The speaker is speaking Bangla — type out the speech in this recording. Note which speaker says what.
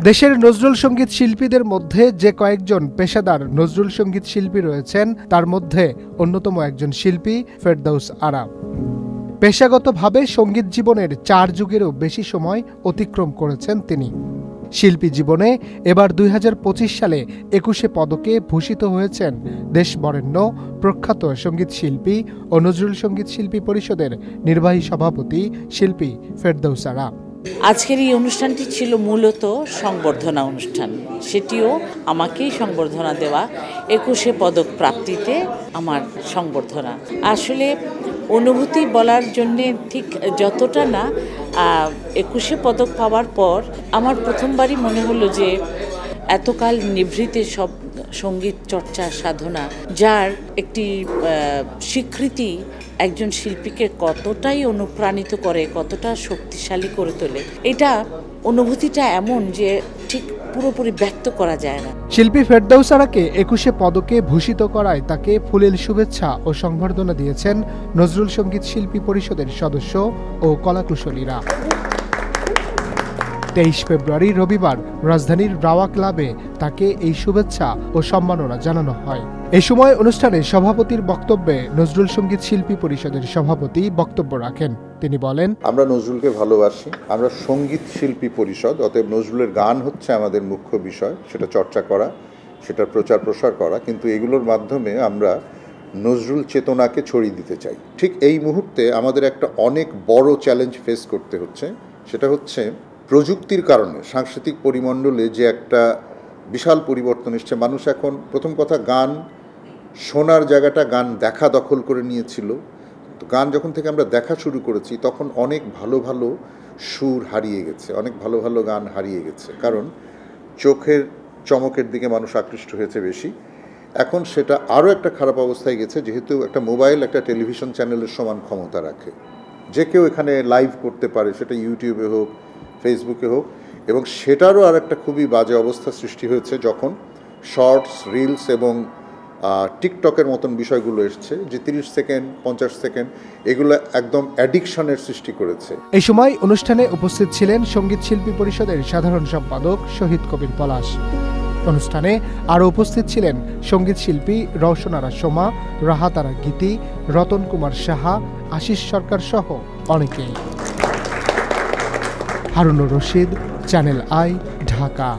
Speaker 1: দেশের নজরুল সঙ্গীত শিল্পীদের মধ্যে যে কয়েকজন পেশাদার নজরুল সঙ্গীত শিল্পী রয়েছেন তার মধ্যে অন্যতম একজন শিল্পী ফেরদৌস আরা। পেশাগতভাবে সঙ্গীত জীবনের 4 যুগেরও বেশি সময় অতিক্রম করেছেন তিনি। শিল্পী জীবনে এবার 2025 সালে 21 পদকে ভূষিত হয়েছেন দেশ বরেণ্য প্রখ্যাত সঙ্গীত শিল্পী ও নজরুল সঙ্গীত শিল্পী পরিষদের নির্বাহী সভাপতি শিল্পী ফেরদৌস আরা।
Speaker 2: আজকের এই অনুষ্ঠানটি ছিল মূলত সংবর্ধনা অনুষ্ঠান, সেটিও আমাকেই সংবর্ধনা দেওয়া। 21 পদক প্রাপ্তিতে আমার সংবর্ধনা। আসলে অনুভূতি বলার জন্যে ঠিক যতটা না, 21 পদক পাওয়ার পর আমার প্রথমবারই মনে হলো যে এতকাল নিভৃতে সব সঙ্গীত চর্চা সাধনা, যার একটি স্বীকৃতি একজন শিল্পীকে কতটাই অনুপ্রাণিত করে, কতটা শক্তিশালী করে তোলে, এটা অনুভূতিটা এমন যে ঠিক পুরোপুরি ব্যক্ত করা যায় না।
Speaker 1: শিল্পী ফেরদৌস আরাকে 21 পদকে ভূষিত করায় তাকে ফুলেল শুভেচ্ছা ও সংবর্ধনা দিয়েছেন নজরুল সঙ্গীত শিল্পী পরিষদের সদস্য ও কলাকুশলীরা। 23 ফেব্রুয়ারি রবিবার রাজধানীর রাওয়া ক্লাবে তাকে এই শুভেচ্ছা ও সম্মাননা জানানো হয়। এই সময় অনুষ্ঠানে সভাপতির বক্তব্যে নজরুল সঙ্গীত শিল্পী পরিষদের সভাপতি বক্তব্য রাখেন। তিনি বলেন,
Speaker 3: আমরা নজরুলকে ভালোবাসি, আমরা সঙ্গীত শিল্পী পরিষদ, অতএব নজরুলের গান হচ্ছে আমাদের মুখ্য বিষয়, সেটা চর্চা করা, সেটা প্রচার প্রসার করা, কিন্তু এগুলোর মাধ্যমে আমরা নজরুল চেতনাকে ছড়িয়ে দিতে চাই। ঠিক এই মুহূর্তে আমাদের একটা অনেক বড় চ্যালেঞ্জ ফেস করতে হচ্ছে, সেটা হচ্ছে প্রযুক্তির কারণে সাংস্কৃতিক পরিমণ্ডলে যে একটা বিশাল পরিবর্তন এসছে। মানুষ এখন প্রথম কথা গান শোনার জায়গাটা গান দেখা দখল করে নিয়েছিল। তো গান যখন থেকে আমরা দেখা শুরু করেছি তখন অনেক ভালো ভালো সুর হারিয়ে গেছে, অনেক ভালো ভালো গান হারিয়ে গেছে, কারণ চোখের চমকের দিকে মানুষ আকৃষ্ট হয়েছে বেশি। এখন সেটা আরও একটা খারাপ অবস্থায় গেছে, যেহেতু একটা মোবাইল একটা টেলিভিশন চ্যানেলের সমান ক্ষমতা রাখে, যে কেউ এখানে লাইভ করতে পারে, সেটা ইউটিউবে হোক ফেসবুকে হোক, এবং সেটারও আর একটা খুবই বাজে অবস্থা সৃষ্টি হয়েছে যখন শর্টস, রিলস এবং টিকটকের মতন বিষয়গুলো এসছে, যে 30 সেকেন্ড 50 সেকেন্ড এগুলো একদম অ্যাডিকশনের সৃষ্টি করেছে।
Speaker 1: এই সময় অনুষ্ঠানে উপস্থিত ছিলেন সঙ্গীত শিল্পী পরিষদের সাধারণ সম্পাদক শহীদ কবির পলাশ। অনুষ্ঠানে আরও উপস্থিত ছিলেন সঙ্গীত শিল্পী রওশন আরা সোমা, রাহাত আরা গীতি, রতন কুমার সাহা, আশিস সরকার সহ অনেকেই। Harunur Rashid, channel I, Dhaka.